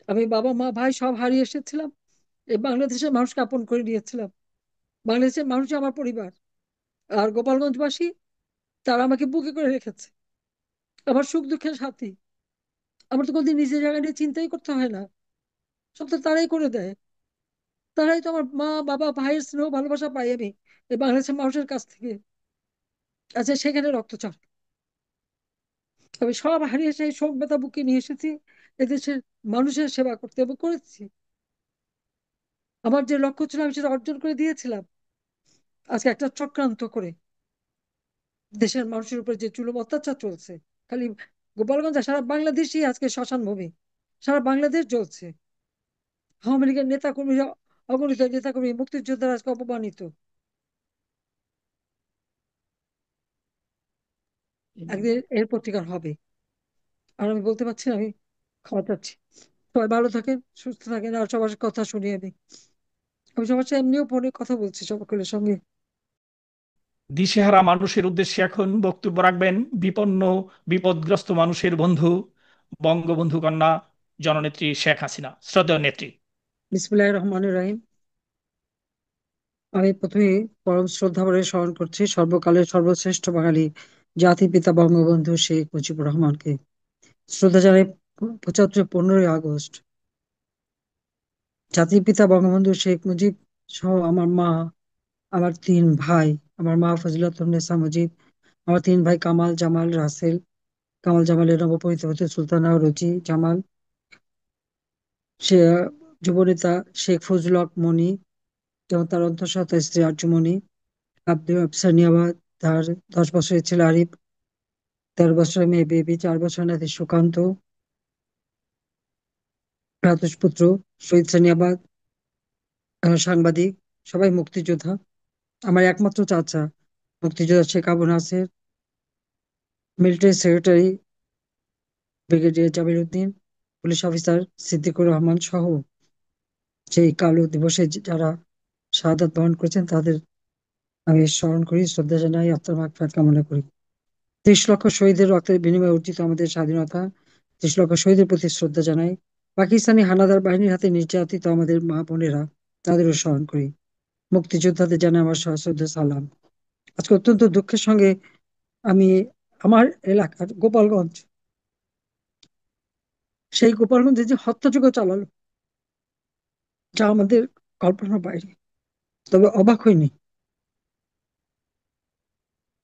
আমি বাবা মা ভাই সব হারিয়ে এসেছিলাম, এই বাংলাদেশের মানুষকে আপন করে নিয়েছিলাম। বাংলাদেশের মানুষ আমার পরিবার, আর গোপালগঞ্জবাসী তারা আমাকে বুকে করে রেখেছে, আমার সুখ দুঃখের সাথী। আমার তো কোনদিন নিজের জায়গা নিয়ে চিন্তাই করতে হয় না, সব তো তারাই করে দেয়। তারাই তো আমার মা বাবা ভাইয়ের স্নেহ ভালোবাসা পাই আমি এই বাংলাদেশের মানুষের কাছ থেকে। আচ্ছা, সেখানে রক্তচাপ। আমি সব হারিয়ে সেই শোক ব্যথা বুকে নিয়ে এসেছি এদেশের মানুষের সেবা করতে, এবং করেছি। আমার যে লক্ষ্য ছিল আমি সেটা অর্জন করে দিয়েছিলাম। আজকে একটা চক্রান্ত করে দেশের মানুষের উপর যে জুলুম অত্যাচার চলছে, খালি গোপালগঞ্জ না, সারা বাংলাদেশই আজকে শ্মশান ভূমি। সারা বাংলাদেশ জ্বলছে। আওয়ামী লীগের নেতা কর্মীরা, অগণিত নেতা কর্মী, মুক্তিযোদ্ধারা আজকে অপমানিত। একদিন এর প্রতিকার হবে। আর আমি বলতে পারছি না, আমি ক্ষমা চাচ্ছি। সবাই ভালো থাকেন, সুস্থ থাকেন, আর সবার কথা শুনি আমি। আমি সবার সাথে এমনিও ফোনে কথা বলছি সকলের সঙ্গে। দিশেহারা মানুষের উদ্দেশ্যে এখন বক্তব্য রাখবেন বিপন্ন বিপদগ্রস্ত মানুষের বন্ধু, বঙ্গবন্ধু কন্যা জননেত্রী শেখ হাসিনা, শ্রদ্ধেয় নেত্রী। বিসমিল্লাহির রহমানির রহিম। আমি প্রথমে পরম শ্রদ্ধা ভরে স্মরণ করছি সর্বকালের সর্বশ্রেষ্ঠ বাঙালি জাতির পিতা বঙ্গবন্ধু শেখ মুজিবুর রহমানকে। শ্রদ্ধা জানাই 15ই আগস্ট। জাতির পিতা বঙ্গবন্ধু শেখ মুজিব সহ আমার মা, আমার তিন ভাই, আমার মা ফজিলাতুন্নেসা মুজিব, আমার তিন ভাই কামাল জামাল রাসেল, কামাল জামালের নবপরিণীত হতে সুলতানা ও রুজি জামাল, সে যুবনেতা শেখ ফজলুল হক মনি, যেমন তার অন্তঃসত্ত্বা স্ত্রী আরজুমনি, আব্দুল আফসানিয়াবাদ, তার 10 বছরের ছেলে আরিফ, 13 বছরের মেয়ে বেবি, 4 বছরের নাতি সুকান্ত, ভ্রাতুষ্পুত্র শহীদ সানিয়াবাদ, সাংবাদিক, সবাই মুক্তিযোদ্ধা। আমার একমাত্র চাচা মুক্তিযোদ্ধা Sheikh Abu Naser, military secretary brigadier Jamir Uddin, police officer Siddiqur Rahman সহ সেই কালো দিবসে যারা শাহাদাত বরণ করেছেন তাদের আমি স্মরণ করি, শ্রদ্ধা জানাই, আত্মার মাগফিরাত কামনা করি। 30 লক্ষ শহীদের রক্তের বিনিময়ে অর্জিত আমাদের স্বাধীনতা, 30 লক্ষ শহীদের প্রতি শ্রদ্ধা জানাই। পাকিস্তানি হানাদার বাহিনীর হাতে নির্যাতিত আমাদের মা বোনেরা, তাদেরও স্মরণ করি। মুক্তিযোদ্ধাদের জানাই আমার সশ্রদ্ধ সালাম। আজকে অত্যন্ত দুঃখের সঙ্গে আমি আমার এলাকার গোপালগঞ্জ, সেই গোপালগঞ্জে যে হত্যাযজ্ঞ চালালো, যা আমাদের কল্পনার বাইরে। তবে অবাক হইনি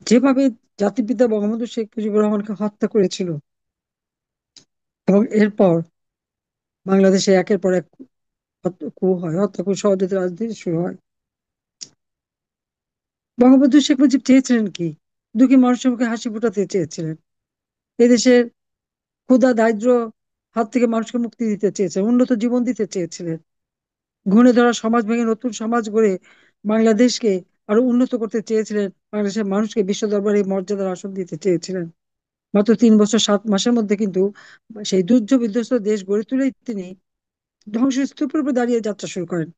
যেভাবে জাতির পিতা বঙ্গবন্ধু শেখ মুজিবুর রহমানকে হত্যা করেছিল, এবং এরপর বাংলাদেশে একের পর এক কু হয়, হত্যা কু, ষড়যন্ত্র রাজনীতি শুরু হয়। বঙ্গবন্ধু শেখ মুজিব চেয়েছিলেন কি? দুঃখী মানুষের মুখে হাসি ফোটাতে চেয়েছিলেন। এদেশের ক্ষুধা দারিদ্র হাত থেকে মানুষকে মুক্তি দিতে চেয়েছিলেন, উন্নত জীবন দিতে চেয়েছিলেন। ঘুণে ধরা সমাজ ভেঙে নতুন সমাজ গড়ে বাংলাদেশকে আরো উন্নত করতে চেয়েছিলেন। বাংলাদেশের মানুষকে বিশ্ব দরবারে মর্যাদার আসন দিতে চেয়েছিলেন। মাত্র 3 বছর 7 মাসের মধ্যে কিন্তু সেই যুদ্ধ বিধ্বস্ত দেশ গড়ে তুলেই তিনি ধ্বংসস্তূপের উপর দাঁড়িয়ে যাত্রা শুরু করেন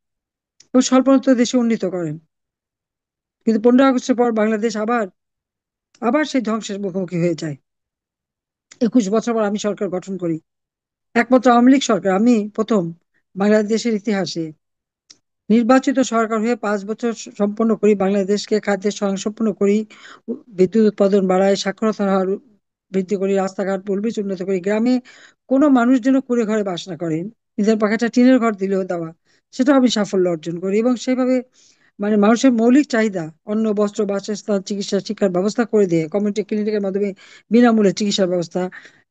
এবং স্বল্পোন্নত দেশে উন্নীত করেন। কিন্তু 15ই আগস্টের পর বাংলাদেশ আবার আবার সেই ধ্বংসের মুখোমুখি হয়ে যায়। 21 বছর পর আমি সরকার গঠন করি, একমাত্র আওয়ামী লীগ সরকার। আমি প্রথম বাংলাদেশের ইতিহাসে নির্বাচিত সরকার হয়ে 5 বছর সম্পন্ন করি, বাংলাদেশকে খাদ্যের স্বয়ংসম্পূর্ণ করি, বিদ্যুৎ উৎপাদন বাড়াই, সাক্ষরতার হার বৃদ্ধি করি, রাস্তাঘাট পুল ব্রিজ উন্নত করি। গ্রামে কোনো মানুষ যেন কুড়ে ঘরে বাস না করেন, নিজের পাখাটা টিনের ঘর দিলেও দেওয়া, সেটাও আমি সাফল্য অর্জন করি। এবং সেভাবে মানে মানুষের মৌলিক চাহিদা, অন্ন বস্ত্র বাসস্থান চিকিৎসা শিক্ষার ব্যবস্থা করে দিয়ে কমিউনিটি ক্লিনিকের মাধ্যমে বিনামূল্যে চিকিৎসার ব্যবস্থা,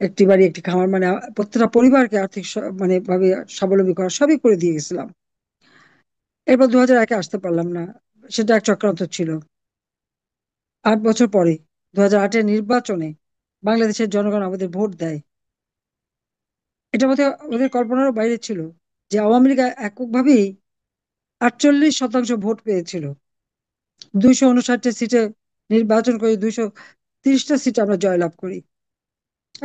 একটি বাড়ি একটি খামার, মানে প্রত্যেকটা পরিবারকে আর্থিক মানে ভাবে স্বাবলম্বী করা, সবই করে দিয়ে গেছিলাম। এরপর 2001-এ আসতে পারলাম না, সেটা এক চক্রান্ত ছিল। 8 বছর পরে 2008-এর নির্বাচনে বাংলাদেশের জনগণ আমাদের ভোট দেয়। এটা বোধহয় ওদের কল্পনারও বাইরে ছিল যে আওয়ামী লীগ এককভাবেই 48% ভোট পেয়েছিল। 259টা সিটে নির্বাচন করে 230টা সিট আমরা জয়লাভ করি।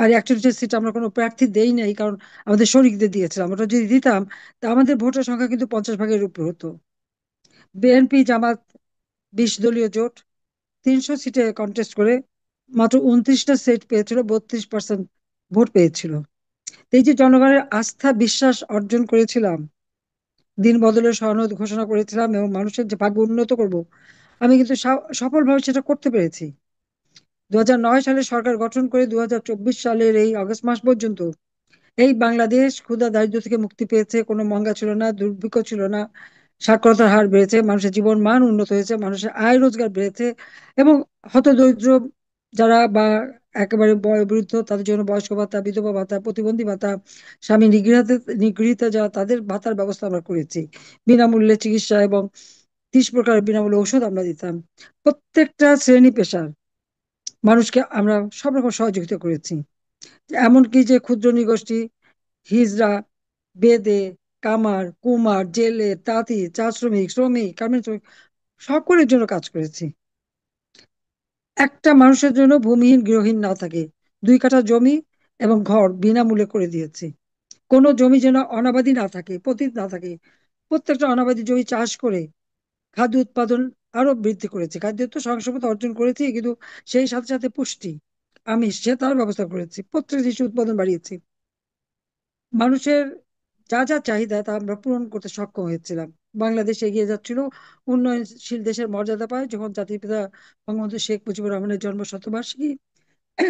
আর 41টা সিট আমরা কোনো প্রার্থী দেই নাই, কারণ আমাদের শরিকদের দিয়েছিলাম। আমরা যদি দিতাম তা আমাদের ভোটের সংখ্যা কিন্তু 50 ভাগের উপর হতো। বিএনপি জামাত 20 দলীয় জোট 300 সিটে কন্টেস্ট করে মাত্র 29টা সিট পেয়েছিল, 32% ভোট পেয়েছিল। তো এই যে জনগণের আস্থা বিশ্বাস অর্জন করেছিলাম, দিন বদলের সনদ ঘোষণা করেছিলাম এবং মানুষের যে ভাগ্য উন্নত করব, আমি কিন্তু সফলভাবে সেটা করতে পেরেছি। 2009 সালে সরকার গঠন করে 2024 সালের এই আগস্ট মাস পর্যন্ত এই বাংলাদেশ ক্ষুধা দারিদ্র্য থেকে মুক্তি পেয়েছে। কোনো মঙ্গা ছিল না, দুর্ভিক্ষ ছিল না, সাক্ষরতার হার বেড়েছে, মানুষের জীবন মান উন্নত হয়েছে, মানুষের আয় রোজগার বেড়েছে। এবং হতদরিদ্র যারা বা একেবারে বয়োবৃদ্ধ, তাদের জন্য বয়স্ক ভাতা, বিধবা ভাতা, প্রতিবন্ধী ভাতা, স্বামী নিগৃহীতা যারা, তাদের ভাতার ব্যবস্থা আমরা করেছি। বিনামূল্যে চিকিৎসা এবং 30 প্রকার বিনামূল্যে ওষুধ আমরা দিতাম। প্রত্যেকটা শ্রেণী পেশার মানুষকে আমরা সব রকম সহযোগিতা করেছি। এমনকি যে ক্ষুদ্র নৃগোষ্ঠী, হিজড়া, বেদে, কামার, কুমার, জেলে, তাঁতি, চা শ্রমিক, শ্রমিক, গার্মেন্টস শ্রমিক, সকলের জন্য কাজ করেছি। একটা মানুষের জন্য ভূমিহীন গৃহহীন না থাকে, 2 কাঠা জমি এবং ঘর বিনামূল্যে করে দিয়েছি। কোনো জমি যেন অনাবাদি না থাকে, পতিত না থাকে। প্রত্যেকটা অনাবাদি জমি চাষ করে খাদ্য উৎপাদন আরো বৃদ্ধি করেছে। খাদ্য তো সহজলভ্যতা অর্জন করেছি, কিন্তু সেই সাথে সাথে পুষ্টি, আমি সে তার ব্যবস্থা করেছি। প্রত্যেক জিনিস উৎপাদন বাড়িয়েছি। মানুষের যা যা চাহিদা তা আমরা পূরণ করতে সক্ষম হয়েছিলাম। বাংলাদেশ এগিয়ে যাচ্ছিল, উন্নয়নশীল দেশের মর্যাদা পায় যখন জাতির পিতা বঙ্গবন্ধু শেখ মুজিবুর রহমানের জন্ম শতবার্ষিকী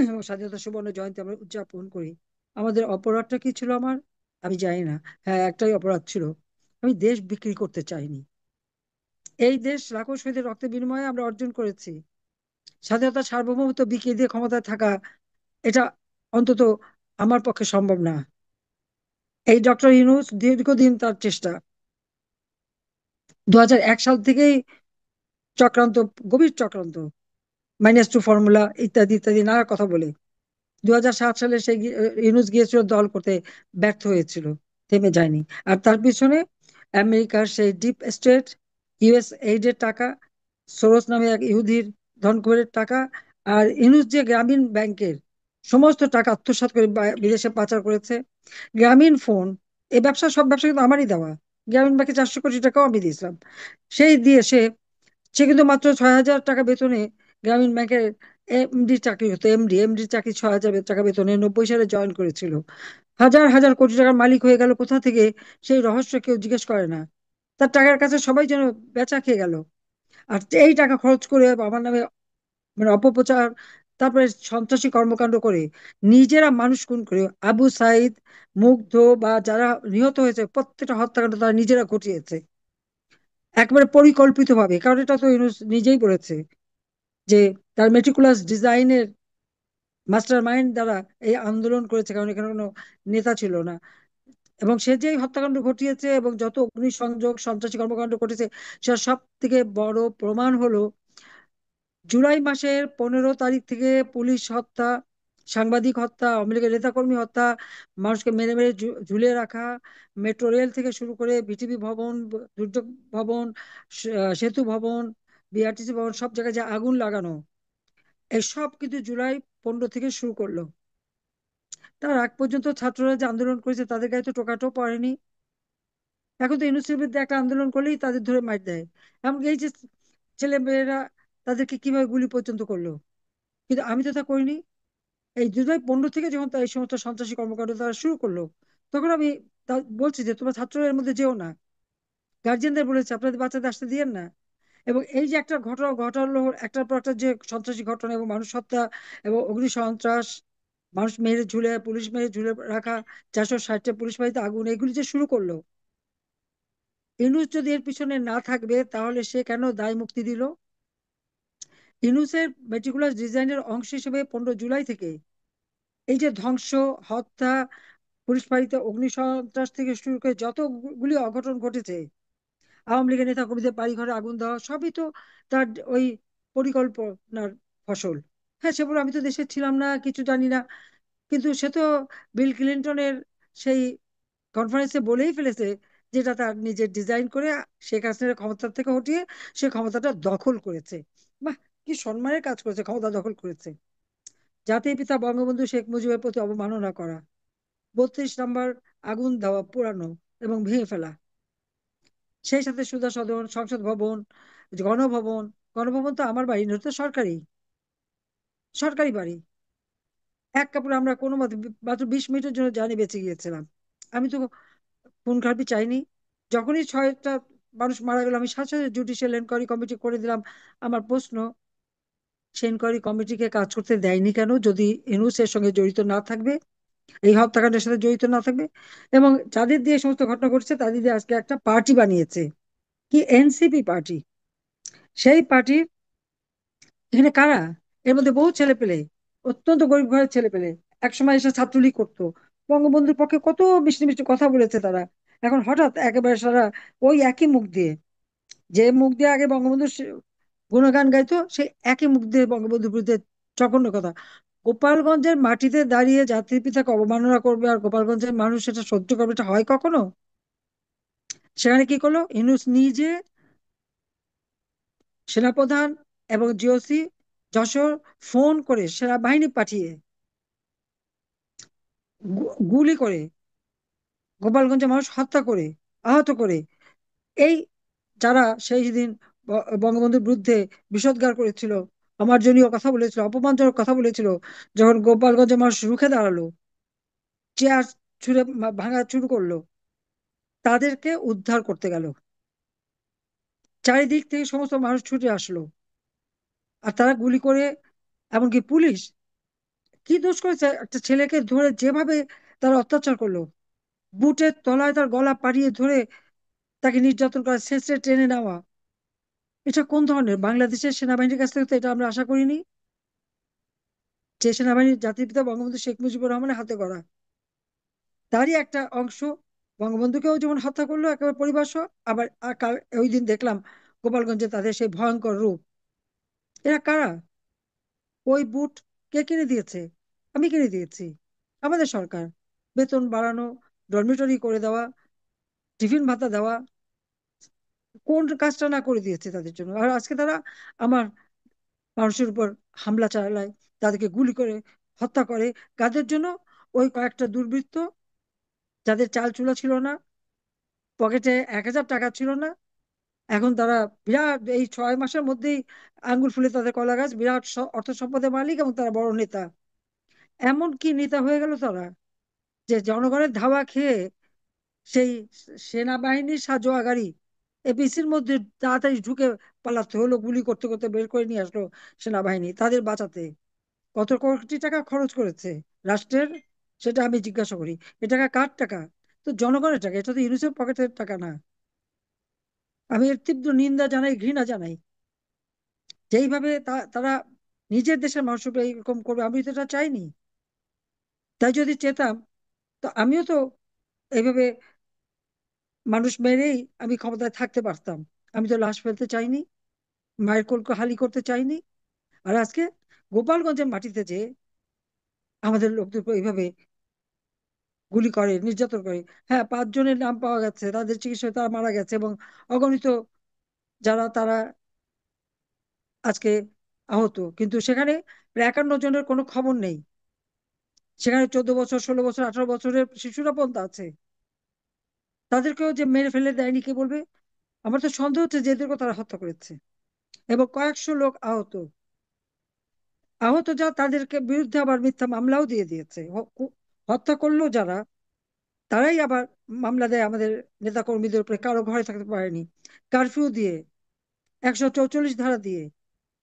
এবং স্বাধীনতা সুবর্ণ জয়ন্তী আমরা উদযাপন করি। আমাদের অপরাধটা কি ছিল আমার? আমি জানি না। হ্যাঁ, একটাই অপরাধ ছিল, আমি দেশ বিক্রি করতে চাইনি। এই দেশ লাখো শহীদের রক্তের বিনিময়ে আমরা অর্জন করেছি। স্বাধীনতা সার্বভৌমত্ব বিকিয়ে দিয়ে ক্ষমতায় থাকা, এটা অন্তত আমার পক্ষে সম্ভব না। এই ডক্টর ইউনূস দীর্ঘদিন তার চেষ্টা, 2001 সাল থেকেই চক্রান্ত, গভীর চক্রান্ত, -2 ফর্মুলা ইত্যাদি ইত্যাদি নানা কথা বলে 2007 সালে সে ইউনূস গিয়েছিল দল করতে, ব্যর্থ হয়েছিল, থেমে যায়নি। আর তার পিছনে আমেরিকার সেই ডিপ স্টেট, ইউএস এইডের টাকা, সোরস নামে এক ইহুদির ধনকুবেরের টাকা, আর ইউনূস যে গ্রামীণ ব্যাংকের সমস্ত টাকা আত্মসাৎ করে বিদেশে পাচার করেছে। গ্রামীণ ফোন, এই ব্যবসা, সব ব্যবসা কিন্তু আমারই দেওয়া। গ্রামীণ ব্যাংকে 400 কোটি টাকাও আমি দিয়েছিলাম। সেই দিয়ে সে সে কিন্তু মাত্র 6,000 টাকা বেতনে গ্রামীণ ব্যাংকের এমডি চাকরি হতো। এমডি চাকরি 6,000 টাকা বেতনে 90 সালে জয়েন করেছিল। হাজার হাজার কোটি টাকার মালিক হয়ে গেল কোথা থেকে, সেই রহস্য কেউ জিজ্ঞেস করে না। তার টাকার কাছে সবাই যেন বেচা খেয়ে গেল। আর এই টাকা খরচ করে আমার নামে মানে অপপ্রচার, তারপরে সন্ত্রাসী কর্মকাণ্ড করে নিজেরা মানুষ খুন করে, আবু সাইদ, মুগ্ধ বা যারা নিহত হয়েছে প্রত্যেকটা হত্যাকাণ্ড তারা নিজেরা ঘটিয়েছে, একেবারে পরিকল্পিতভাবে। কারণ এটা তো ইউনূস নিজেই বলেছে যে তার মেটিকুলাস ডিজাইনের মাস্টার মাইন্ড দ্বারা এই আন্দোলন করেছে, কারণ এখানে কোনো নেতা ছিল না। এবং সে যেই হত্যাকাণ্ড ঘটিয়েছে এবং যত অগ্নিসংযোগ সন্ত্রাসী কর্মকাণ্ড ঘটেছে, সেটা সব থেকে বড় প্রমাণ হলো জুলাই মাসের 15 তারিখ থেকে পুলিশ হত্যা, সাংবাদিক হত্যা, আওয়ামী লীগের নেতাকর্মী হত্যা, মানুষকে মেরে মেরে ঝুলিয়ে রাখা, মেট্রো রেল থেকে শুরু করে বিটিভি ভবন, দুর্যোগ ভবন, সেতু ভবন, বিআরটিসি ভবন, সব জায়গায় যে আগুন লাগানো, এসব কিন্তু জুলাই 15 থেকে শুরু করলো। তার আগ পর্যন্ত ছাত্ররা যে আন্দোলন করেছে তাদের গায়ে তো টোকাটাও পড়েনি। এখন তো ইউনিভার্সিটির বিরুদ্ধে একটা আন্দোলন করলেই তাদের ধরে মার দেয়। এমনকি এই যে ছেলে মেয়েরা, তাদেরকে কিভাবে গুলি পর্যন্ত করলো। কিন্তু আমি তো তা করিনি। এই জুলাই 15 থেকে যখন এই সমস্ত সন্ত্রাসী কর্মকাণ্ড তারা শুরু করলো, তখন আমি বলছি যে তোমরা ছাত্ররা এর মধ্যে যেও না। গার্জিয়ানদের বলেছে আপনাদের বাচ্চাদের আসতে দিয়েন না। এবং এই যে একটা ঘটনা ঘটালো, একটার পর একটা যে সন্ত্রাসী ঘটনা এবং মানুষ হত্যা এবং অগ্নি সন্ত্রাস, মানুষ মেরে ঝুলে, পুলিশ মেরে ঝুলে রাখা, 460টা পুলিশ বাড়িতে আগুন, এগুলি যে শুরু করলো, ইউনূস যদি এর পিছনে না থাকবে তাহলে সে কেন দায় মুক্তি দিল? ইউনূসের মেটিকুলাস ডিজাইনের অংশ হিসেবে 15 জুলাই থেকে এই যে ধ্বংস, হত্যা, পুলিশ ফাঁড়িতে অগ্নিসন্ত্রাস থেকে শুরু করে যতগুলি অঘটন ঘটেছে, আওয়ামী লীগের নেতা কর্মীদের বাড়ি ঘরে আগুন দেওয়া, সবই তো তার ওই পরিকল্পনার ফসল। হ্যাঁ, সে বলে আমি তো দেশে ছিলাম না, কিছু জানি না। কিন্তু সে তো বিল ক্লিনটনের সেই কনফারেন্সে বলেই ফেলেছে যেটা তার নিজের ডিজাইন করে শেখ হাসিনার ক্ষমতা থেকে হটিয়ে সে ক্ষমতাটা দখল করেছে। বাহ, কি সম্মানের কাজ করেছে, ক্ষমতা দখল করেছে। জাতির পিতা বঙ্গবন্ধু শেখ মুজিবের প্রতি অবমাননা করা, 32 নম্বর আগুন দেওয়া, পোড়ানো এবং ভেঙে ফেলা, সেই সাথে সুধা সদন, সংসদ ভবন, গণভবন। গণভবন তো আমার বাড়ি নয়, তো সরকারি, সরকারি বাড়ি। এক কাপড়ে আমরা কোনো মতে মাত্র 20 মিনিটের জন্য জানি বেঁচে গিয়েছিলাম। আমি তো খুন খারাপি চাইনি। যখনই 6টা মানুষ মারা গেল, আমি সাথে সাথে জুডিশিয়াল এনকোয়ারি কমিটি করে দিলাম। আমার প্রশ্ন, সেই এনকোয়ারি কমিটিকে কাজ করতে দেয়নি কেন, যদি ইউনূস এর সঙ্গে জড়িত না থাকবে, এই হত্যাকাণ্ডের সাথে জড়িত না থাকবে? এবং যাদের দিয়ে এই সমস্ত ঘটনা ঘটছে তাদের দিয়ে আজকে একটা পার্টি বানিয়েছে, কি এনসিপি পার্টি। সেই পার্টির এখানে কারা? এর মধ্যে বহু ছেলে পেলে, অত্যন্ত গরিব ঘরের ছেলে পেলে, একসময় এসে ছাত্রলীগ করতো, বঙ্গবন্ধুর পক্ষে কত মিষ্টি মিষ্টি কথা বলেছে তারা। এখন হঠাৎ একেবারে সারা ওই একই মুখ দিয়ে, যে মুখ দিয়ে আগে বঙ্গবন্ধুর গুণগান গাইতো, সেই একই মুখ দিয়ে বঙ্গবন্ধুর বিরুদ্ধে জঘন্য কথা। গোপালগঞ্জের মাটিতে দাঁড়িয়ে জাতির পিতাকে অবমাননা করবে আর গোপালগঞ্জের মানুষ সেটা সহ্য করবে, এটা হয় কখনো? সেখানে কি করলো ইউনূস নিজে, সেনাপ্রধান এবং জিওসি যশোর, ফোন করে সেনাবাহিনী পাঠিয়ে গুলি করে গোপালগঞ্জের মানুষ হত্যা করে, আহত করে, এই যারা সেই দিন বঙ্গবন্ধুর বিরুদ্ধে বিষোদ্গার করেছিল, অমার্জনীয় কথা বলেছিল, অপমানজনক কথা বলেছিল, যখন গোপালগঞ্জের মানুষ রুখে দাঁড়ালো, চেয়ার ছুঁড়ে ভাঙা শুরু করলো, তাদেরকে উদ্ধার করতে গেল, চারিদিক থেকে সমস্ত মানুষ ছুটে আসলো, আর তারা গুলি করে, এমনকি পুলিশ কি দোষ করেছে, একটা ছেলেকে ধরে যেভাবে তারা অত্যাচার করলো, বুটের তলায় তার গলা পাড়িয়ে ধরে তাকে নির্যাতন করা, শেষে টেনে নেওয়া, এটা কোন ধরনের? বাংলাদেশের সেনাবাহিনীর কাছ থেকে তো এটা আমরা আশা করিনি। যে সেনাবাহিনীর জাতির পিতা বঙ্গবন্ধু শেখ মুজিবুর রহমানের হাতে গড়া, তারই একটা অংশ বঙ্গবন্ধুকেও যেমন হত্যা করলো একেবারে পরিবার সহ, আবার ওই দিন দেখলাম গোপালগঞ্জে তাদের সেই ভয়ঙ্কর রূপ। এরা কারা? ওই বুট কে কিনে দিয়েছে? আমি কিনে দিয়েছি, আমাদের সরকার। বেতন বাড়ানো, ডরমিটরি করে দেওয়া, টিফিন ভাতা দেওয়া, কোন কাজটা না করে দিয়েছে তাদের জন্য? আর আজকে তারা আমার মানুষের উপর হামলা চালায়, তাদেরকে গুলি করে হত্যা করে। কাদের জন্য? ওই কয়েকটা দুর্বৃত্ত যাদের চাল চুলা ছিল না, পকেটে 1000 টাকা ছিল না, এখন তারা বিরাট এই 6 মাসের মধ্যেই আঙ্গুল ফুলে তাদের কলা গাছ, বিরাট অর্থ সম্পদের মালিক এবং তারা বড় নেতা। এমন কি নেতা হয়ে গেল তারা, যে জনগণের ধাওয়া খেয়ে সেই সেনাবাহিনীর সাজোয়া গাড়ি এপিসির মধ্যে তাড়াতাড়ি ঢুকে পালাতে হলো, গুলি করতে করতে বের করে নিয়ে আসলো সেনাবাহিনী তাদের বাঁচাতে। কত কোটি টাকা খরচ করেছে রাষ্ট্রের, সেটা আমি জিজ্ঞাসা করি। এ টাকা কার টাকা? তো জনগণের টাকা, এটা তো ইউনিসেফ পকেটের টাকা না। আমি এর তীব্র নিন্দা জানাই, ঘৃণা জানাই। যেইভাবে তারা নিজের দেশের মানুষের উপর এইরকম করবে, আমি তো এটা চাইনি। তাই যদি চেতাম, তো আমিও তো এইভাবে মানুষ মেরেই আমি ক্ষমতায় থাকতে পারতাম। আমি তো লাশ ফেলতে চাইনি, মায়ের কোল খালি করতে চাইনি। আর আজকে গোপালগঞ্জের মাটিতে যে আমাদের লোকদের উপর এইভাবে গুলি করে, নির্যাতন করে। হ্যাঁ, 5 জনের নাম পাওয়া গেছে, তাদের চিকিৎসায় তারা মারা গেছে, এবং অগণিত যারা তারা আজকে আহত, কিন্তু সেখানে প্রায় 51 জনের কোনো খবর নেই। সেখানে 14 বছর, 16 বছর, 18 বছরের শিশুরা পর্যন্ত আছে। তাদেরকেও যে মেরে ফেলে দেয়নি, কে বলবে? আমার তো সন্দেহ হচ্ছে যে এদেরকেও তারা হত্যা করেছে, এবং কয়েকশো লোক আহত। আহত যা, তাদেরকে বিরুদ্ধে আবার মিথ্যা মামলাও দিয়ে দিয়েছে। হত্যা করলো যারা, তারাই আবার মামলা দেয় আমাদের নেতা কর্মীদের উপরে, কারো ঘরে থাকতে পারেনি, কারফিউ দিয়ে, 144 ধারা দিয়ে,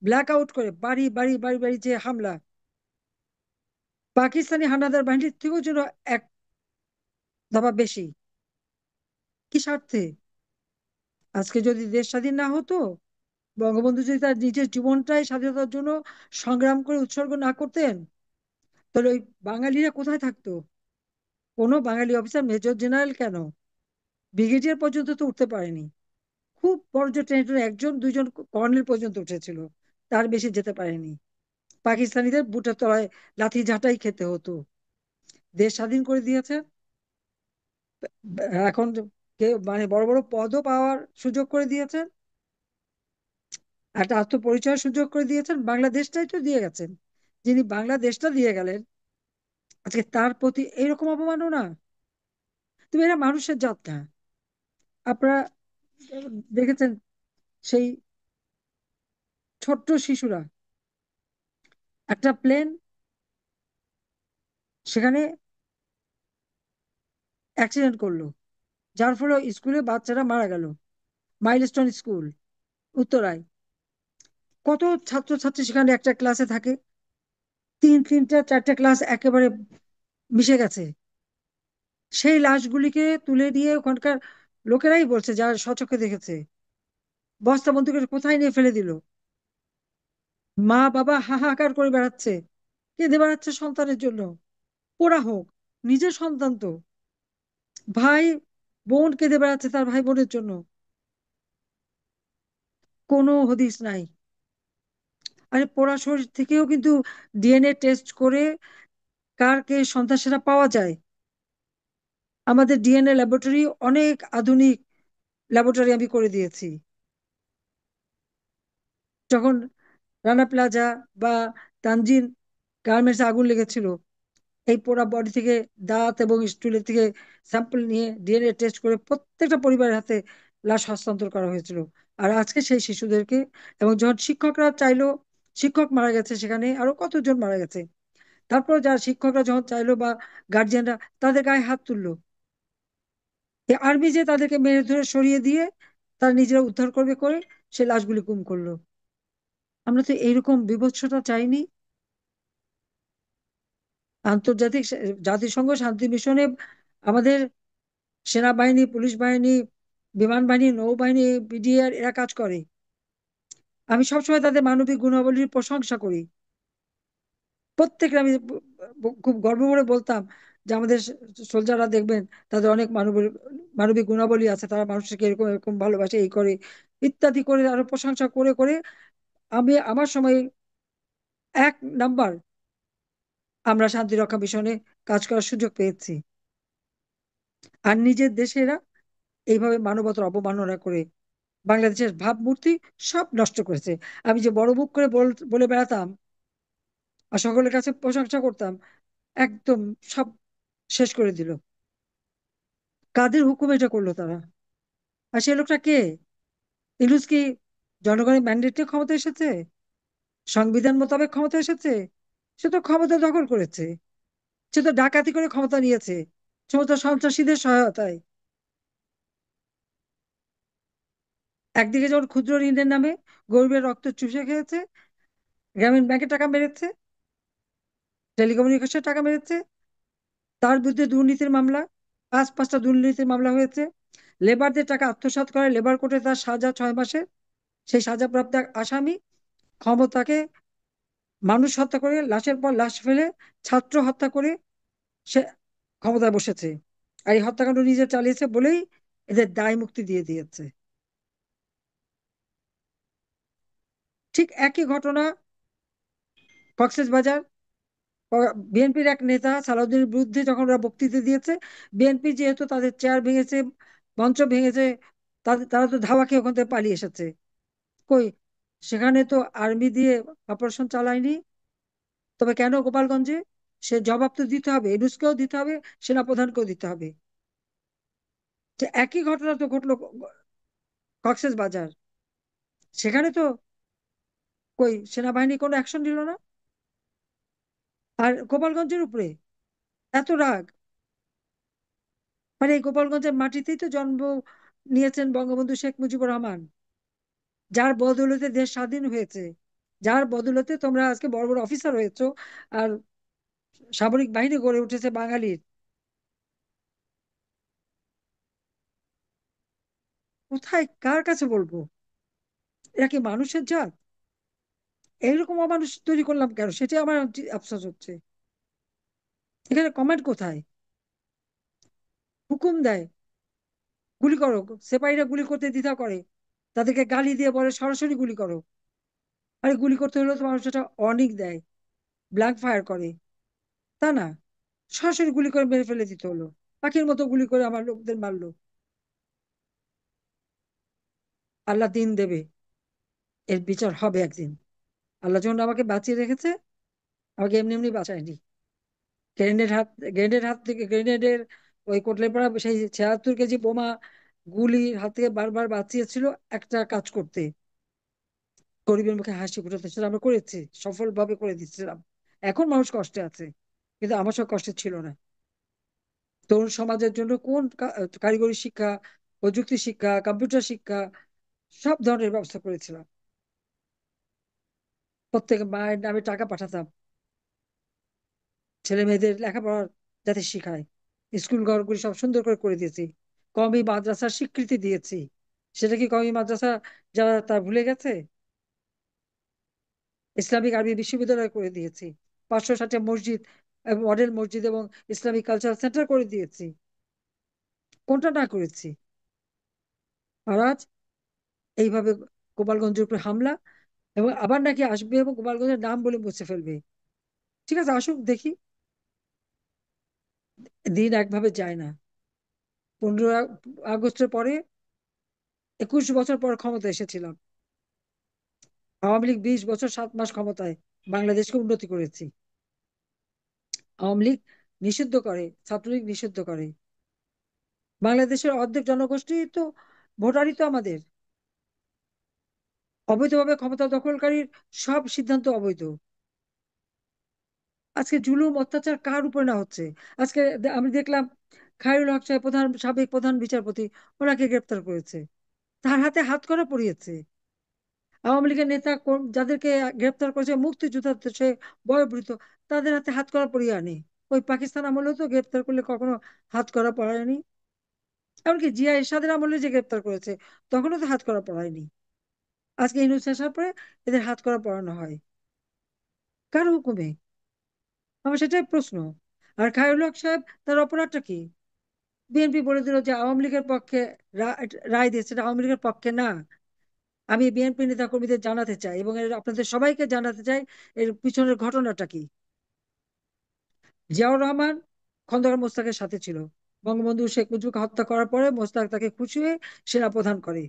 ব্ল্যাক আউট করে বাড়ি বাড়ি বাড়ি বাড়ি যে হামলা, পাকিস্তানি হানাদার বাহিনীর থেকেও যেন এক ধাপ বেশি। কি স্বার্থে? আজকে যদি দেশ স্বাধীন না হতো, বঙ্গবন্ধু যদি তার নিজের জীবনটাই স্বাধীনতার জন্য সংগ্রাম করে উৎসর্গ না করতেন, তাহলে ওই বাঙালিরা কোথায় থাকতো? কোনো বাঙালি অফিসার, মেজর জেনারেল কেন, ব্রিগেডিয়ার পর্যন্ত তো উঠতে পারেনি। খুব বড় যে টেনে টুনে একজন দুইজন কর্নেল পর্যন্ত উঠেছিল, তার বেশি যেতে পারেনি। পাকিস্তানিদের বুটের তলায় লাথি ঝাঁটাই খেতে হতো। দেশ স্বাধীন করে দিয়েছে, এখন কেউ মানে বড় বড় পদও পাওয়ার সুযোগ করে দিয়েছেন, একটা আত্মপরিচয়ের সুযোগ করে দিয়েছেন, বাংলাদেশটাই তো দিয়ে গেছেন। যিনি বাংলাদেশটা দিয়ে গেলেন, আজকে তার প্রতি এইরকম অবমাননা! তুমি, এরা মানুষের জাত না। আপনারা দেখেছেন সেই ছোট্ট শিশুরা, একটা প্লেন সেখানে অ্যাক্সিডেন্ট করলো, যার ফলে স্কুলে বাচ্চারা মারা গেল। মাইলস্টোন স্কুল, উত্তরায়। কত ছাত্রছাত্রী সেখানে একটা ক্লাসে থাকে, তিনটা চারটা ক্লাস একেবারে মিশে গেছে। সেই লাশগুলিকে তুলে দিয়ে ওখানকার লোকেরাই বলছে, যারা স্বচক্ষে দেখেছে, বস্তা বন্দুকের কোথায় নিয়ে ফেলে দিল। মা বাবা হাহাকার করে বেড়াচ্ছে, কেঁদে বেড়াচ্ছে সন্তানের জন্য। পোড়া হোক, নিজের সন্তান তো। ভাই বোন কেঁদে বেড়াচ্ছে তার ভাই বোনের জন্য। কোনো হদিস নাই। আরে পোড়া শরীর থেকেও কিন্তু ডিএনএ টেস্ট করে কার কে সন্তান সেটা পাওয়া যায়। আমাদের ডিএনএ ল্যাবরেটরি অনেক আধুনিক ল্যাবরেটরি আমি করে দিয়েছি। যখন রানা প্লাজা বা তানজিন গার্মেন্টসে আগুন লেগেছিল, এই পোড়া বডি থেকে দাঁত এবং স্টুলের থেকে স্যাম্পল নিয়ে ডিএনএ টেস্ট করে প্রত্যেকটা পরিবারের হাতে লাশ হস্তান্তর করা হয়েছিল। আর আজকে সেই শিশুদেরকে, এবং যখন শিক্ষকরা চাইলো, শিক্ষক মারা গেছে সেখানে, আরো কতজন মারা গেছে, তারপর যারা শিক্ষকরা যখন চাইলো বা গার্জিয়ানরা, তাদের গায়ে হাত তুললো। এই আর্মি যে তাদেরকে মেরে ধরে সরিয়ে দিয়ে তারা নিজেরা উদ্ধার করবে করে সে লাশগুলি গুম করলো। আমরা তো এইরকম বিভৎসতা চাইনি। আন্তর্জাতিক জাতিসংঘ শান্তি মিশনে আমাদের সেনাবাহিনী, পুলিশ বাহিনী, বিমান বাহিনী, নৌবাহিনী, বিডিআর এরা কাজ করে। আমি সবসময় তাদের মানবিক গুণাবলীর প্রশংসা করি। প্রত্যেকের আমি খুব গর্ব করে বলতাম যে আমাদের সোলজাররা দেখবেন, তাদের অনেক মানবিক মানবিক গুণাবলী আছে, তারা মানুষকে এরকম এরকম ভালোবাসে, এই করে ইত্যাদি করে আরো প্রশংসা করে করে আমি আমার সময় 1 নাম্বার আমরা শান্তিরক্ষা মিশনে কাজ করার সুযোগ পেয়েছি। আর নিজের দেশেরা এইভাবে মানবতার অবমাননা করে বাংলাদেশের ভাবমূর্তি সব নষ্ট করেছে। আমি যে বড় মুখ করে বলে বেড়াতাম আর সকলের কাছে প্রশংসা করতাম, একদম সব শেষ করে দিল। কাদের হুকুমে এটা করলো তারা? আর সেই লোকটা কে? ইউনূস কি জনগণের ম্যান্ডেটে ক্ষমতা এসেছে? সংবিধান মোতাবেক ক্ষমতা এসেছে? সে তো ক্ষমতা দখল করেছে। সে তো ডাকাতি করে ক্ষমতা নিয়েছে, সমস্ত সন্ত্রাসীদের সহায়তায়। একদিকে যেমন ক্ষুদ্র ঋণের নামে গরিবের রক্ত চুষে খেয়েছে, গ্রামীণ ব্যাংকের টাকা মেরেছে, টেলিকমিউনিকেশনের টাকা মেরেছে, তার বিরুদ্ধে দুর্নীতির মামলা, 5টা দুর্নীতির মামলা হয়েছে। লেবারদের টাকা আত্মসাৎ করে লেবার কোর্টে তার সাজা 6 মাসে। সেই সাজাপ্রাপ্ত এক আসামি ক্ষমতাকে মানুষ হত্যা করে, লাশের পর লাশ ফেলে, ছাত্র হত্যা করে সে ক্ষমতায় বসেছে। আর এই হত্যাকাণ্ড নিজে চালিয়েছে বলেই এদের দায় মুক্তি দিয়ে দিয়েছে। ঠিক একই ঘটনা কক্সবাজার। বিএনপির এক নেতা সালাউদ্দিনের বিরুদ্ধে যখন ওরা বক্তৃতা দিয়েছে, বিএনপি যেহেতু তাদের চেয়ার ভেঙেছে, মঞ্চ ভেঙেছে, তারা তো ধাওয়া খেয়ে ওখান থেকে পালিয়ে এসেছে। কই, সেখানে তো আর্মি দিয়ে অপারেশন চালায়নি। তবে কেন গোপালগঞ্জে? সে জবাব তো দিতে হবে, ইউনূসকেও দিতে হবে, সেনাপ্রধানকেও দিতে হবে। যে একই ঘটনা তো ঘটলো কক্সবাজার। সেখানে তো কই সেনাবাহিনী কোনো অ্যাকশন নিল না। আর গোপালগঞ্জের উপরে এত রাগ! মানে এই গোপালগঞ্জের মাটিতেই তো জন্ম নিয়েছেন বঙ্গবন্ধু শেখ মুজিবুর রহমান, যার বদৌলতে দেশ স্বাধীন হয়েছে, যার বদৌলতে তোমরা আজকে বড় বড় অফিসার হয়েছো, আর সামরিক বাহিনী গড়ে উঠেছে বাঙালির। কোথায় কার কাছে বলবো? এরা কি মানুষের জাত? এইরকম অমানুষ তৈরি করলাম কেন, সেটাই আমার আফসোস হচ্ছে। এখানে কমেন্ট কোথায়? হুকুম দেয় গুলি করো, সেপাহীরা গুলি করতে দ্বিধা করে, তাদেরকে গালি দিয়ে বলে সরাসরি গুলি করো। আরে গুলি করতে হলে তো মানুষ একটা ওয়ার্নিং দেয়, ব্ল্যাঙ্ক ফায়ার করে, তা না, সরাসরি গুলি করে মেরে ফেলে দিতে হলো। পাখির মতো গুলি করে আমার লোকদের মারলো। আল্লাহ দিন দেবে, এর বিচার হবে একদিন। আল্লাহ যখন আমাকে বাঁচিয়ে রেখেছে, আমাকে এমনি এমনি বাঁচায়নি। গ্রেনেড হাত গ্রেনেড হাত থেকে গ্রেনেডের ওই কোটলে পড়া সেই 76 কেজি বোমা গুলির হাত থেকে বারবার বাঁচিয়েছিল একটা কাজ করতে, গরিবের মুখে হাসি ফুটাতে। সেটা আমরা করেছি, সফলভাবে করে দিচ্ছিলাম। এখন মানুষ কষ্টে আছে, কিন্তু আমার সব কষ্ট ছিল না। তরুণ সমাজের জন্য কোন কারিগরি শিক্ষা, প্রযুক্তি শিক্ষা, কম্পিউটার শিক্ষা, সব ধরনের ব্যবস্থা করেছিলাম। প্রত্যেক মায়ের নামে টাকা পাঠাতাম ছেলে মেয়েদের লেখাপড়া যাতে শিখায়। স্কুল ঘরগুলি সব সুন্দর করে করে দিয়েছি। কওমি মাদ্রাসার স্বীকৃতি দিয়েছি। সেটা কি কওমি মাদ্রাসা যারা তা ভুলে গেছে? ইসলামিক আরবি বিশ্ববিদ্যালয় করে দিয়েছি। 560 মসজিদ এবং মডেল মসজিদ এবং ইসলামিক কালচারাল সেন্টার করে দিয়েছি। কোনটা না করেছি? আর আজ এইভাবে গোপালগঞ্জের উপরে হামলা, এবং আবার নাকি আসবে এবং গোপালগঞ্জের নাম বলে মুছে ফেলবে। ঠিক আছে, আসুক দেখি। দিন একভাবে যায় না। 15 আগস্টের পরে 21 বছর পর ক্ষমতা এসেছিলাম। আওয়ামী লীগ 20 বছর 7 মাস ক্ষমতায় বাংলাদেশকে উন্নতি করেছি। আওয়ামী লীগ নিষিদ্ধ করে, ছাত্রলীগ নিষিদ্ধ করে। বাংলাদেশের অর্ধেক জনগোষ্ঠী তো ভোটারই তো আমাদের। অবৈধভাবে ক্ষমতা দখলকারীর সব সিদ্ধান্ত অবৈধ। আজকে জুলুম অত্যাচার কার উপরে না হচ্ছে? আজকে আমি দেখলাম খায়রুল হক সাহেব, সাবেক প্রধান বিচারপতি, ওনাকে গ্রেপ্তার করেছে। তার হাতে হাতকড়া পরিয়েছে। আওয়ামী লীগের নেতা যাদেরকে গ্রেপ্তার করেছে, মুক্তিযোদ্ধা, সে বয়োবৃদ্ধ, তাদের হাতে হাতকড়া পরিয়ে আনে। ওই পাকিস্তান আমলেও তো গ্রেপ্তার করলে কখনো হাতকড়া পরায়নি। এমনকি জিয়া এরশাদের আমলে যে গ্রেপ্তার করেছে, তখনও তো হাতকড়া পরায়নি। আজকে ইউনূস আসার পরে এদের হাতকড়া পরানো হয়। কার হুকুমে? আমার সেটাই প্রশ্ন। আর খায়রুল হক সাহেব, তার অপরাধটা কি? বিএনপি বলে দিল যে আওয়ামী লীগের পক্ষে রায় দিয়েছে, এটা আওয়ামী লীগের পক্ষে না। আমি বিএনপি নেতা কর্মীদের জানাতে চাই এবং আপনাদের সবাইকে জানাতে চাই এর পিছনের ঘটনাটা কি। জিয়াউর রহমান খন্দকার মোশতাকের সাথে ছিল। বঙ্গবন্ধু শেখ মুজিবকে হত্যা করার পরে মোশতাক তাকে খুশি হয়ে সেনাপ্রধান করে।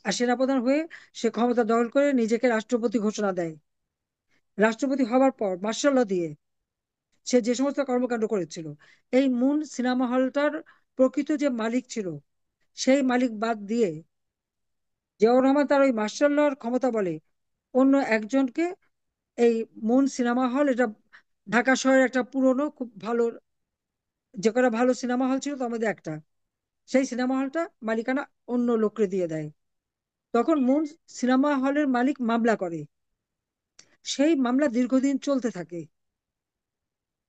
আর সেনাপ্রধান হয়ে সে ক্ষমতা দখল করে নিজেকে রাষ্ট্রপতি ঘোষণা দেয়। রাষ্ট্রপতি হওয়ার পর মার্শাল ল দিয়ে সে যে সমস্ত কর্মকাণ্ড করেছিল, এই মুন সিনেমা হলটার প্রকৃত যে মালিক ছিল, সেই মালিক বাদ দিয়ে জিয়াউর রহমান তার ওই মার্শাল লর ক্ষমতা বলে অন্য একজনকে এই মুন সিনেমা হল, এটা ঢাকা শহরের একটা পুরনো খুব ভালো, যে কটা ভালো সিনেমা হল ছিল তার মধ্যে একটা, সেই সিনেমা হলটা মালিকানা অন্য লোককে দিয়ে দেয়। তখন মুন সিনেমা হলের মালিক মামলা করে। সেই মামলা দীর্ঘদিন চলতে থাকে।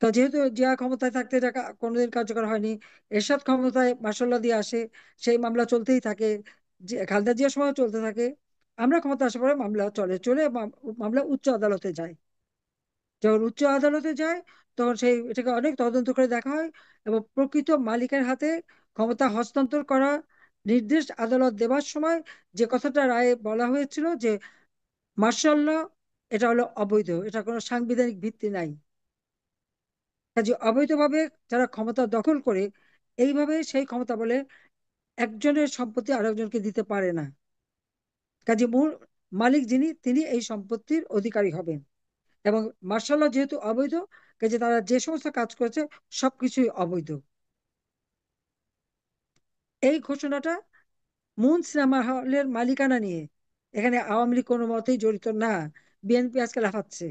তো যেহেতু জিয়া ক্ষমতায় থাকতে এটা কোনোদিন কার্যকর হয়নি, এরশাদ ক্ষমতায় মার্শাল্লাহ দিয়ে আসে, সেই মামলা চলতেই থাকে। যে খালেদা জিয়ার সময় চলতে থাকে। আমরা ক্ষমতা আসার পরে মামলা চলে চলে মামলা উচ্চ আদালতে যায়। যখন উচ্চ আদালতে যায়, তখন সেই এটাকে অনেক তদন্ত করে দেখা হয় এবং প্রকৃত মালিকের হাতে ক্ষমতা হস্তান্তর করা নির্দেশ আদালত দেওয়ার সময় যে কথাটা রায়ে বলা হয়েছিল যে মার্শাল ল এটা হলো অবৈধ, এটা কোনো সাংবিধানিক ভিত্তি নাই। কাজে অবৈধভাবে যারা ক্ষমতা দখল করে, এইভাবে সেই ক্ষমতা বলে একজনের সম্পত্তি আরেকজনকে দিতে পারে না। কাজে মূল মালিক যিনি, তিনি এই সম্পত্তির অধিকারী হবেন। এবং মার্শাল ল যেহেতু অবৈধ, কাজে তারা যে সমস্ত কাজ করেছে সবকিছুই অবৈধ। এই ঘোষণাটা মুন সিনেমা হলের মালিকানা নিয়ে, এখানে আওয়ামী লীগ কোনো মতেই জড়িত না। বিএনপি আজকে লাফাচ্ছে,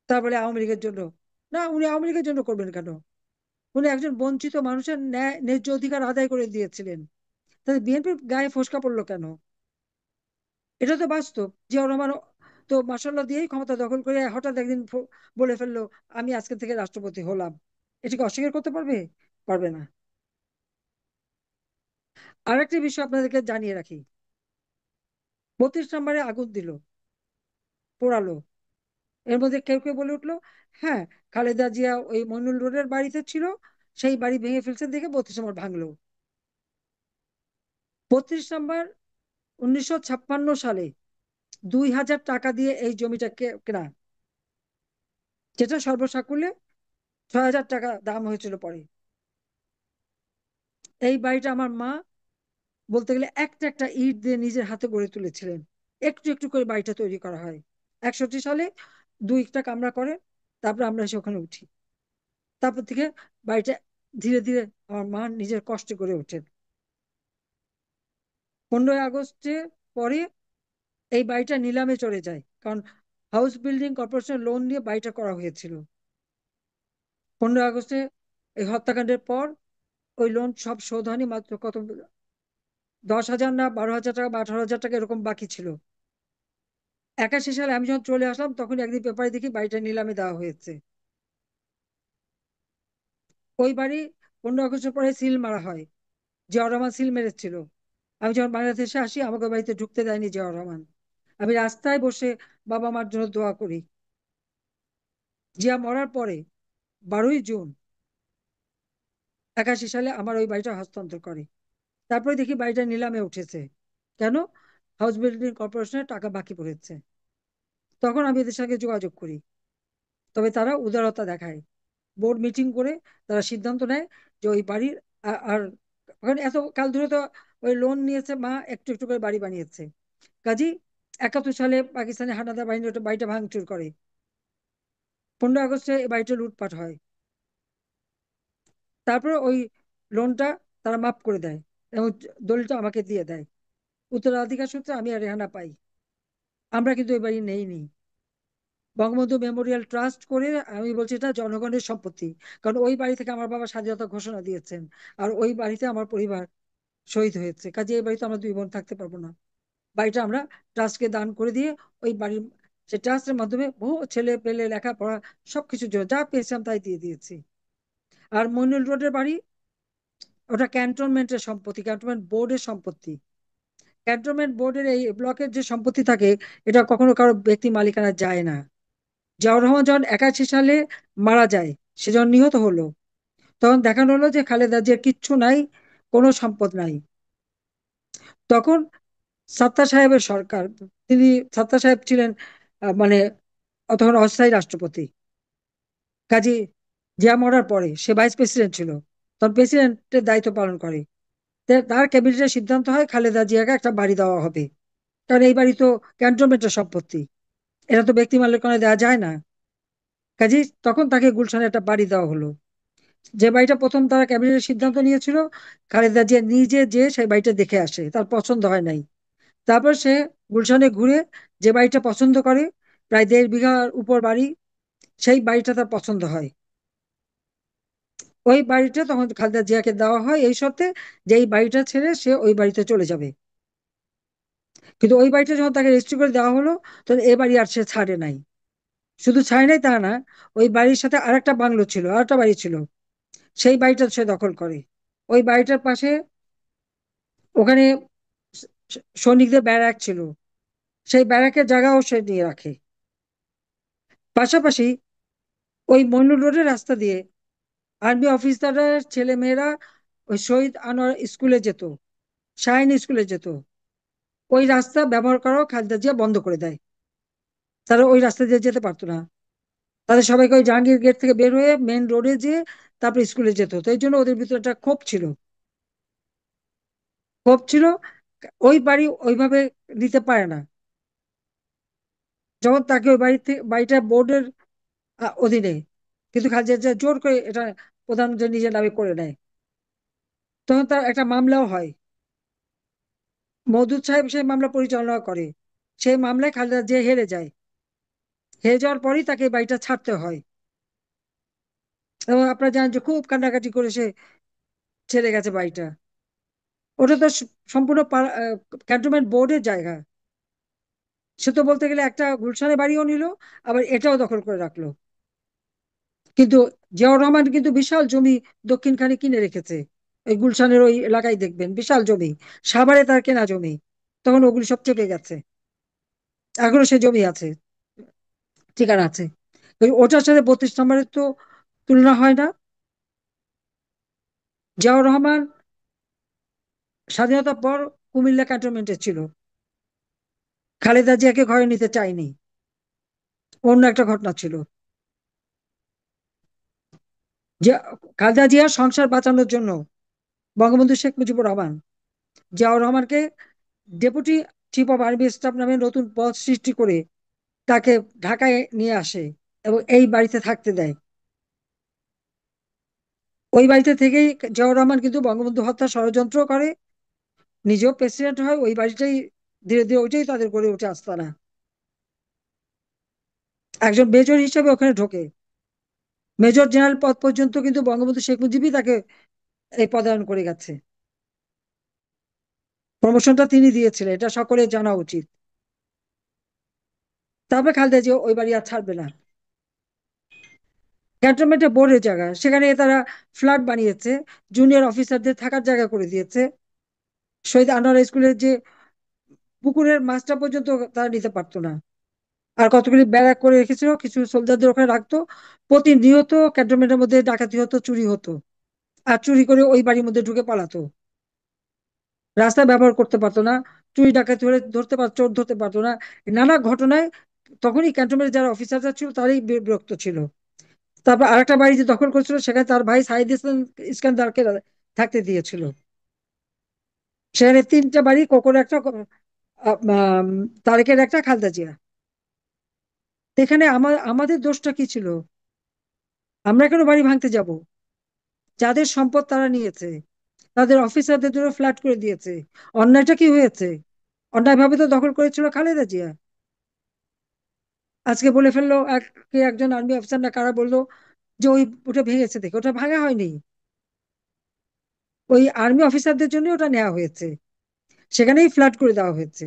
তারপরে আওয়ামী লীগের জন্য। না, উনি আওয়ামী লীগের জন্য করবেন কেন? উনি একজন বঞ্চিত মানুষের ন্যায্য অধিকার আদায় করে দিয়েছিলেন। তাহলে বিএনপির গায়ে ফোসকা পড়লো কেন? এটা তো বাস্তব। জিয়াউর রহমান তো মার্শাল্লাহ দিয়েই ক্ষমতা দখল করে হঠাৎ একদিন বলে ফেললো আমি আজকে থেকে রাষ্ট্রপতি হলাম। এটাকে অস্বীকার করতে পারবে? পারবে না। আর একটা বিষয় আপনাদেরকে জানিয়ে রাখি। 32 নম্বরে আগুন দিল, পোড়ালো। এর মধ্যে কেউ কেউ বলে উঠলো, হ্যাঁ, খালেদা জিয়া ওই মইনুল রোডের বাড়িতে ছিল, সেই বাড়ি ভেঙে ফেলছেন দেখে 32 নম্বর ভাঙলো। 32 নম্বর 1956 সালে 2000 টাকা দিয়ে এই জমিটা কেনা, যেটা সর্বসাকুল্যে 6,000 টাকা দাম হয়েছিল পরে। এই বাড়িটা আমার মা বলতে গেলে একটা একটা ইট দিয়ে নিজের হাতে গড়ে তুলেছিলেন। একটু একটু করে বাড়িটা তৈরি করা হয়। 61 সালে 2টা কামরা করে, তারপর আমরা এসে ওখানে উঠি। তারপর থেকে বাড়িটা ধীরে ধীরে আমার মা নিজের কষ্ট করে ওঠেন। 15 আগস্টে পরে এই বাড়িটা নিলামে চলে যায়, কারণ হাউস বিল্ডিং কর্পোরেশন লোন নিয়ে বাড়িটা করা হয়েছিল। 15 আগস্টে এই হত্যাকাণ্ডের পর ওই লোন সব শোধ হয়নি, মাত্র কত 10,000 না 12,000 টাকা বা 18,000 টাকা এরকম বাকি ছিল। 81 সালে আমি যখন চলে আসলাম তখন একদিন পেপারে দেখি বাড়িটা নিলামে দেওয়া হয়েছে। ওই বাড়ি 15 আগস্টের পরে সিল মারা হয়, জিয়াউর রহমান সিল মেরেছিল। আমি যখন বাংলাদেশে আসি আমাকে বাড়িতে ঢুকতে দেয়নি জিয়াউর রহমান। আমি রাস্তায় বসে বাবা মার জন্য দোয়া করি। জিয়া মরার পরে 12ই জুন 81 সালে আমার ওই বাড়িটা হস্তান্তর করে। তারপরে দেখি বাড়িটা নিলামে উঠেছে। কেন? হাউস বিল্ডিং কর্পোরেশনের টাকা বাকি পড়েছে। তখন আমি এদের সঙ্গে যোগাযোগ করি, তবে তারা উদারতা দেখায়। বোর্ড মিটিং করে তারা সিদ্ধান্ত নেয় যে ওই বাড়ির আর ওখানে এত কাল ধরে তো ওই লোন নিয়েছে, মা একটু একটু করে বাড়ি বানিয়েছে। কাজী 71 সালে পাকিস্তানি হানাদার বাহিনী ওটা বাড়িটা ভাঙচুর করে। 15 আগস্টে এই বাড়িটা লুটপাট হয়। তারপরে ওই লোনটা তারা মাফ করে দেয় এবং দলিলটা আমাকে দিয়ে দেয়। উত্তরাধিকার সূত্রে আমি আর রেহানা পাই। আমরা কিন্তু এই বাড়ি নেইনি। বঙ্গবন্ধু মেমোরিয়াল ট্রাস্ট করে, আমি বলছি এটা জনগণের সম্পত্তি। কারণ ওই বাড়ি থেকে আমার বাবা স্বাধীনতা ঘোষণা দিয়েছেন, আর ওই বাড়িতে আমার পরিবার শহীদ হয়েছে। কাজে এই বাড়িতে আমরা 2 বোন থাকতে পারবো না। বাড়িটা আমরা ট্রাস্টকে দান করে দিয়ে ওই বাড়ির সে ট্রাস্টের মাধ্যমে বহু ছেলে পেলে লেখাপড়া সবকিছুর জন্য যা পেয়েছিলাম তাই দিয়ে দিয়েছি। আর মইনুল রোডের বাড়ি, ওটা ক্যান্টনমেন্টের সম্পত্তি, ক্যান্টনমেন্ট বোর্ডের সম্পত্তি। ক্যান্টনমেন্ট বোর্ডের এই ব্লকের যে সম্পত্তি থাকে এটা কখনো কারো ব্যক্তি মালিকানা যায় না। জিয়াউর রহমান যখন 81 সালে মারা যায়, সে যখন নিহত হলো, তখন দেখানো হলো যে খালেদা জিয়ার কিচ্ছু নাই, কোনো সম্পদ নাই। তখন সাত্তার সাহেবের সরকার, তিনি সাত্তার সাহেব ছিলেন মানে তখন অস্থায়ী রাষ্ট্রপতি। কাজী জিয়া মরার পরে সে ভাইস প্রেসিডেন্ট ছিল, তখন প্রেসিডেন্টের দায়িত্ব পালন করে। তার ক্যাবিনেটের সিদ্ধান্ত হয় খালেদা জিয়াকে একটা বাড়ি দেওয়া হবে। কারণ এই বাড়ি তো ক্যান্টনমেন্টের সম্পত্তি, এটা তো ব্যক্তি মালিকানায় দেওয়া যায় না। কাজী তখন তাকে গুলশানে একটা বাড়ি দেওয়া হলো। যে বাড়িটা প্রথম তারা ক্যাবিনেটের সিদ্ধান্ত নিয়েছিল, খালেদা জিয়া নিজে যে সেই বাড়িটা দেখে আসে, তার পছন্দ হয় নাই। তারপর সে গুলশানে ঘুরে যে বাড়িটা পছন্দ করে, প্রায় 1.5 বিঘার উপর বাড়ি, সেই বাড়িটা তার পছন্দ হয়। ওই বাড়িটা তখন খালেদা জিয়াকে দেওয়া হয় এই শর্তে যে এই বাড়িটা ছেড়ে সে ওই বাড়িতে চলে যাবে। কিন্তু ওই বাড়িটা যখন তাকে রেজিস্ট্রি করে দেওয়া হলো, তখন এই বাড়ি আর সে ছাড়ে নাই। শুধু ছাড়ে নাই তা না, ওই বাড়ির সাথে আরেকটা বাংলো ছিল, আরেকটা বাড়ি ছিল, সেই বাড়িটা সে দখল করে। ওই বাড়িটার পাশে ওখানে সৈনিকদের ব্যারাক ছিল, সেই ব্যারাকের জায়গাও সে নিয়ে রাখে। পাশাপাশি ওই মইনুল রোডের রাস্তা দিয়ে আর্মি অফিসারের ছেলে মেয়েরা ওই শহীদ আনোয়ার স্কুলে যেত, শাহিন স্কুলে যেত। ওই রাস্তা ব্যবহার করাও খালেদা জিয়া বন্ধ করে দেয়। তারা ওই রাস্তা দিয়ে যেতে পারতো না। তাদের সবাইকে ওই জাহাঙ্গীর গেট থেকে বের হয়ে মেন রোডে যেয়ে তারপর স্কুলে যেতে হতো। এই জন্য ওদের ভিতরে একটা ক্ষোভ ছিল, ক্ষোভ ছিল। ওই বাড়ি ওইভাবে নিতে পারে না, যখন তাকে ওই বাড়িটা বোর্ডের অধীনে, কিন্তু খালেদা জিয়া জোর করে এটা প্রধানমন্ত্রী নিজের নামে করে নেয়। তখন তার একটা মামলাও হয়। মওদুদ সাহেব সেই মামলা পরিচালনা করে। সেই মামলায় খালেদা জিয়া হেরে যায়। হেরে যাওয়ার পরেই তাকে এই বাড়িটা ছাড়তে হয়। এবং আপনারা জানেন যে খুব কান্নাকাটি করে সে ছেড়ে গেছে বাড়িটা। ওটা তো সম্পূর্ণ ক্যান্টনমেন্ট বোর্ডের জায়গা। সে তো বলতে গেলে একটা গুলশানে বাড়িও নিল, আবার এটাও দখল করে রাখলো। কিন্তু জিয়াউর রহমান কিন্তু বিশাল জমি দক্ষিণখানে কিনে রেখেছে। ওই গুলশানের ওই এলাকায় দেখবেন বিশাল জমি, সাভারে তার কেনা জমি, তখন ওগুলি সব চেপে গেছে। এখনো সে জমি আছে, ঠিকানা আছে। ওটার সাথে 32 নম্বরের তো তুলনা হয় না। জিয়াউর রহমান স্বাধীনতার পর কুমিল্লা ক্যান্টনমেন্টে ছিল, খালেদা জিয়াকে ঘরে নিতে চায়নি, অন্য একটা ঘটনা ছিল। যে খালেদা জিয়ার সংসার বাঁচানোর জন্য বঙ্গবন্ধু শেখ মুজিবুর রহমান জিয়াউর রহমানকে deputy chief of army staff নামে নতুন পদ সৃষ্টি করে তাকে ঢাকায় নিয়ে আসে এবং এই বাড়িতে থাকতে দেয়। ওই বাড়িতে থেকেই জিয়াউর রহমান কিন্তু বঙ্গবন্ধু হত্যা ষড়যন্ত্র করে, নিজেও প্রেসিডেন্ট হয় ওই বাড়িটাই। ধীরে ধীরে ওইটাই তাদের গড়ে ওঠে আস্তানা। একজন মেজর হিসেবে ওখানে ঢোকে। মেজর জেনারেল পদ পর্যন্ত কিন্তু বঙ্গবন্ধু শেখ মুজিবই তাকে এই পদায়ন করে গেছে। প্রমোশনটা তিনি দিয়েছিলেন, এটা সকলের জানা উচিত। তারপরে খালেদা জিয়া ওই বাড়ি আর ছাড়বে না। ক্যান্টনমেন্টে বোর্ডের জায়গা, সেখানে তারা ফ্ল্যাট বানিয়েছে, জুনিয়র অফিসারদের থাকার জায়গা করে দিয়েছে। শহীদ আনোয়ার স্কুলের যে পুকুরের মাছটা পর্যন্ত তারা নিতে পারতো না। আর কতগুলি ব্যারাক করে রেখেছিল, কিছু সোলজারদের ওখানে রাখতো। প্রতিনিয়ত ক্যান্টনমেন্টের মধ্যে ডাকাতি হতো, চুরি হতো। আর চুরি করে ওই বাড়ির মধ্যে ঢুকে পালাতো। রাস্তা ব্যবহার করতে পারতো না, চুরি ডাকাতি হলে ধরতে পার, চোর ধরতে পারতো না। নানা ঘটনায় তখনই ক্যান্টনমেন্টের যারা অফিসাররা ছিল তারাই বিরক্ত ছিল। তারপর আরেকটা বাড়ি যে দখল করেছিল, সেখানে তার ভাই সাইদ ইস্কান্দারকে থাকতে দিয়েছিল। সেখানে তিনটা বাড়ি, কোকোর একটা, তারেকের একটা, খালেদা জিয়া। এখানে আমাদের দোষটা কি ছিল? আমরা কেন বাড়ি ভাঙতে যাব? যাদের সম্পদ তারা নিয়েছে, তাদের অফিসারদের জন্য ফ্ল্যাট করে দিয়েছে। অন্যায়টা কি হয়েছে? অন্যায়ভাবে তো দখল করেছিল খালেদা জিয়া। আজকে বলে ফেললো একজন আর্মি অফিসার না কারা বললো যে ওই ওটা ভেঙেছে, দেখে ওটা ভাঙা হয়নি। ওই আর্মি অফিসারদের জন্য ওটা নেওয়া হয়েছে, সেখানেই ফ্ল্যাট করে দেওয়া হয়েছে।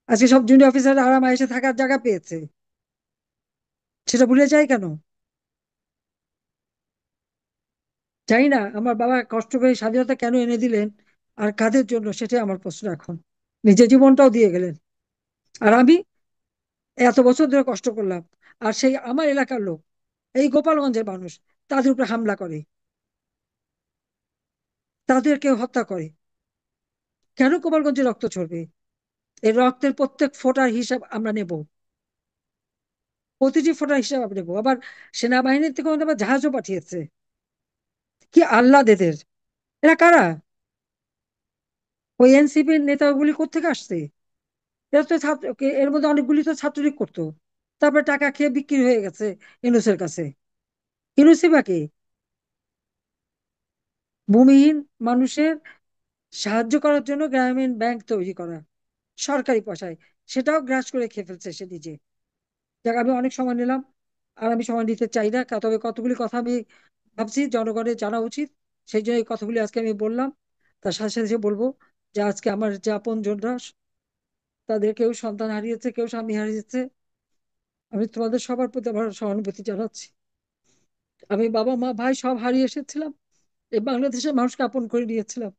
আজকে সব জুনিয়র অফিসার আরাম এসে থাকার জায়গা পেয়েছে। সেটা ভুলে যায় কেন? জানি না আমার বাবা কষ্ট করে স্বাধীনতা কেন এনে দিলেন, আর কাদের জন্য, সেটাই আমার প্রশ্ন এখন। নিজের জীবনটাও দিয়ে গেলেন, আর আমি এত বছর ধরে কষ্ট করলাম। আর সেই আমার এলাকার লোক, এই গোপালগঞ্জের মানুষ, তাদের উপরে হামলা করে, তাদেরকে হত্যা করে। কেন গোপালগঞ্জে রক্ত ঝরবে? এই রক্তের প্রত্যেক ফোঁটার হিসাব আমরা নেব, প্রতিটি ফোঁটার হিসাব আমরা নেবো। আবার সেনাবাহিনীর থেকে আমাদের আবার জাহাজও পাঠিয়েছে। কি আহ্লাদ এদের! এরা কারা? ওই এনসিপির নেতাগুলি কোত্থেকে আসছে? এরা তো ছাত্র, এর মধ্যে অনেকগুলি তো ছাত্রলীগ করতো, তারপরে টাকা খেয়ে বিক্রি হয়ে গেছে ইউনূসের কাছে। ইউনূসই বা কে? ভূমিহীন মানুষের সাহায্য করার জন্য গ্রামীণ ব্যাংক তৈরি করা, সরকারি পয়সায়, সেটাও গ্রাস করে খেয়ে ফেলছে সে নিজে। যাক, আমি অনেক সময় নিলাম, আর আমি সময় নিতে চাই না। তবে কতগুলি কথা আমি ভাবছি জনগণের জানা উচিত, সেই জন্য এই কথাগুলি আজকে আমি বললাম। তার সাথে সাথে বলবো যে আজকে আমার যে আপনজনরা, তাদের কেউ সন্তান হারিয়েছে, কেউ স্বামী হারিয়েছে, আমি তোমাদের সবার প্রতি আমার সহানুভূতি জানাচ্ছি। আমি বাবা মা ভাই সব হারিয়ে এসেছিলাম, এই বাংলাদেশের মানুষকে আপন করে নিয়েছিলাম।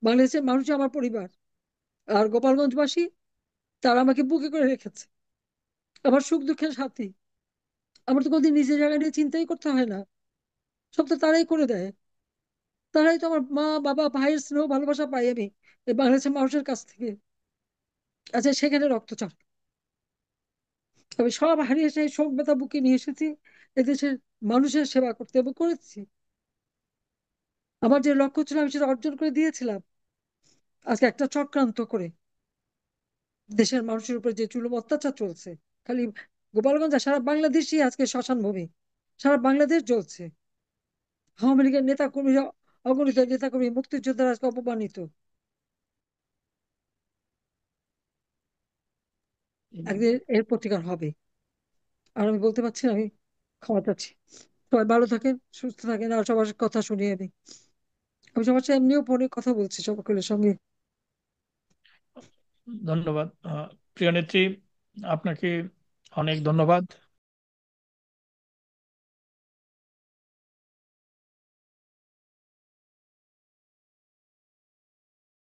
বাংলাদেশের মানুষই আমার পরিবার। আর গোপালগঞ্জবাসী, তারা আমাকে বুকে করে রেখেছে, আমার সুখ দুঃখের সাথী। আমার তো কোনোদিন নিজের জায়গা নিয়ে চিন্তাই করতে হয় না, সব তো তারাই করে দেয়। তারাই তো, আমার মা বাবা ভাইয়ের স্নেহ ভালোবাসা পাই আমি এই বাংলাদেশের মানুষের কাছ থেকে। আচ্ছা, সেখানে রক্তচাপ, আমি সব হারিয়ে সেই শোক ব্যথা বুকে নিয়ে এসেছি এদেশের মানুষের সেবা করতে, এবং করেছি। আমার যে লক্ষ্য ছিল আমি সেটা অর্জন করে দিয়েছিলাম। আজকে একটা চক্রান্ত করে দেশের মানুষের উপরে যে জুলুম অত্যাচার চলছে, খালি গোপালগঞ্জ আর সারা বাংলাদেশই আজকে শ্মশান ভূমি। সারা বাংলাদেশ জ্বলছে। আওয়ামী লীগের নেতা কর্মীরা, অগণিত নেতা কর্মী, মুক্তিযোদ্ধারা আজকে অপমানিত। একদিন এর প্রতিকার হবে। আর আমি বলতে পারছি না, আমি ক্ষমা চাচ্ছি। সবাই ভালো থাকেন, সুস্থ থাকেন, আর সবার কথা শুনি আমি। আমি সবার সাথে এমনিও ফোনে কথা বলছি সকলের সঙ্গে। ধন্যবাদ প্রিয় নেত্রী, আপনাকে অনেক ধন্যবাদ।